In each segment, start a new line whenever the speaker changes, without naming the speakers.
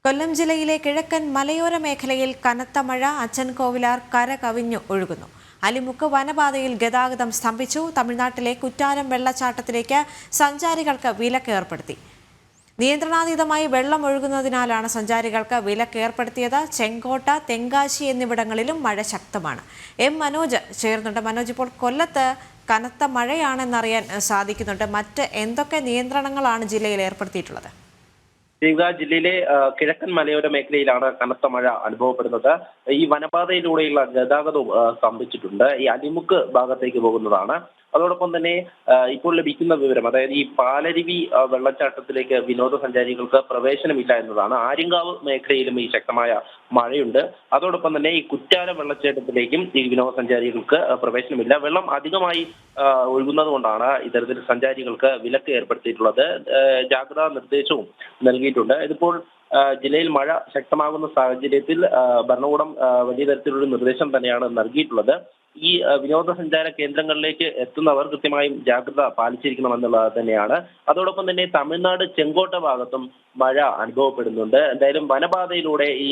കൊല്ലം ജില്ലയിലെ കിഴക്കൻ മലയോര മേഖലയിൽ കനത്ത മഴ. അച്ചൻകോവിലാർ കര കവിഞ്ഞു ഒഴുകുന്നു. അലിമുക്ക് വനപാതയിൽ ഗതാഗതം സ്തംഭിച്ചു. തമിഴ്നാട്ടിലെ കുറ്റാലം വെള്ളച്ചാട്ടത്തിലേക്ക് സഞ്ചാരികൾക്ക് വിലക്ക് ഏർപ്പെടുത്തി. നിയന്ത്രണാതീതമായി വെള്ളം ഒഴുകുന്നതിനാലാണ് സഞ്ചാരികൾക്ക് വിലക്ക് ഏർപ്പെടുത്തിയത്. ചെങ്കോട്ട, തെങ്കാശി എന്നിവിടങ്ങളിലും മഴ ശക്തമാണ്. എം മനോജ് ചേർന്നുണ്ട്. മനോജ്, ഇപ്പോൾ കൊല്ലത്ത് കനത്ത മഴയാണെന്നറിയാൻ സാധിക്കുന്നുണ്ട്. മറ്റ് എന്തൊക്കെ നിയന്ത്രണങ്ങളാണ് ജില്ലയിൽ ഏർപ്പെടുത്തിയിട്ടുള്ളത്?
ജില്ലയിലെ കിഴക്കൻ മലയോര മേഖലയിലാണ് കനത്ത മഴ അനുഭവപ്പെടുന്നത്. ഈ വനപാതയിലൂടെയുള്ള ഗതാഗതവും സ്തംഭിച്ചിട്ടുണ്ട്. ഈ അലിമുക്ക് ഭാഗത്തേക്ക് പോകുന്നതാണ്. അതോടൊപ്പം തന്നെ ഇപ്പോൾ ലഭിക്കുന്ന വിവരം, അതായത് ഈ പാലരുവി വെള്ളച്ചാട്ടത്തിലേക്ക് വിനോദസഞ്ചാരികൾക്ക് പ്രവേശനമില്ല എന്നതാണ്. ആര്യങ്കാവ് മേഖലയിലും ഈ ശക്തമായ മഴയുണ്ട്. അതോടൊപ്പം തന്നെ ഈ കുറ്റാലം വെള്ളച്ചാട്ടത്തിലേക്കും ഈ വിനോദസഞ്ചാരികൾക്ക് പ്രവേശനമില്ല. വെള്ളം അധികമായി ഒഴുകുന്നത് കൊണ്ടാണ് ഇത്തരത്തിൽ സഞ്ചാരികൾക്ക് വിലക്ക് ഏർപ്പെടുത്തിയിട്ടുള്ളത്. ജാഗ്രതാ നിർദ്ദേശവും നൽകിയിട്ടുണ്ട്. ഇതിപ്പോൾ ജില്ലയിൽ മഴ ശക്തമാകുന്ന സാഹചര്യത്തിൽ ഭരണകൂടം വലിയ തരത്തിലുള്ള നിർദ്ദേശം തന്നെയാണ് നൽകിയിട്ടുള്ളത്. ഈ വിനോദസഞ്ചാര കേന്ദ്രങ്ങളിലേക്ക് എത്തുന്നവർ കൃത്യമായും ജാഗ്രത പാലിച്ചിരിക്കണമെന്നുള്ളത് തന്നെയാണ്. അതോടൊപ്പം തന്നെ തമിഴ്നാട് ചെങ്കോട്ട ഭാഗത്തും മഴ അനുഭവപ്പെടുന്നുണ്ട്. എന്തായാലും വനപാതയിലൂടെ ഈ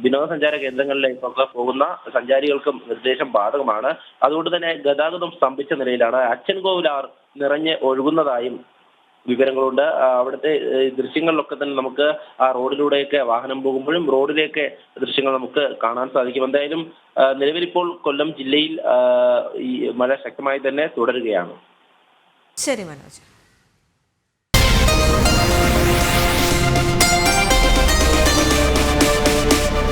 വിനോദസഞ്ചാര കേന്ദ്രങ്ങളിലേക്കൊക്കെ പോകുന്ന സഞ്ചാരികൾക്കും നിർദ്ദേശം ബാധകമാണ്. അതുകൊണ്ട് തന്നെ ഗതാഗതം സ്തംഭിച്ച നിലയിലാണ്. അച്ചൻകോവിലാർ നിറഞ്ഞ് ഒഴുകുന്നതായും വിവരങ്ങളുണ്ട്. അവിടുത്തെ ദൃശ്യങ്ങളിലൊക്കെ തന്നെ നമുക്ക് ആ റോഡിലൂടെയൊക്കെ വാഹനം പോകുമ്പോഴും റോഡിലേക്ക് ദൃശ്യങ്ങൾ നമുക്ക് കാണാൻ സാധിക്കും. എന്തായാലും നിലവിലിപ്പോൾ കൊല്ലം ജില്ലയിൽ ഈ മഴ ശക്തമായി തന്നെ തുടരുകയാണ്.
ശരി മനോജ്.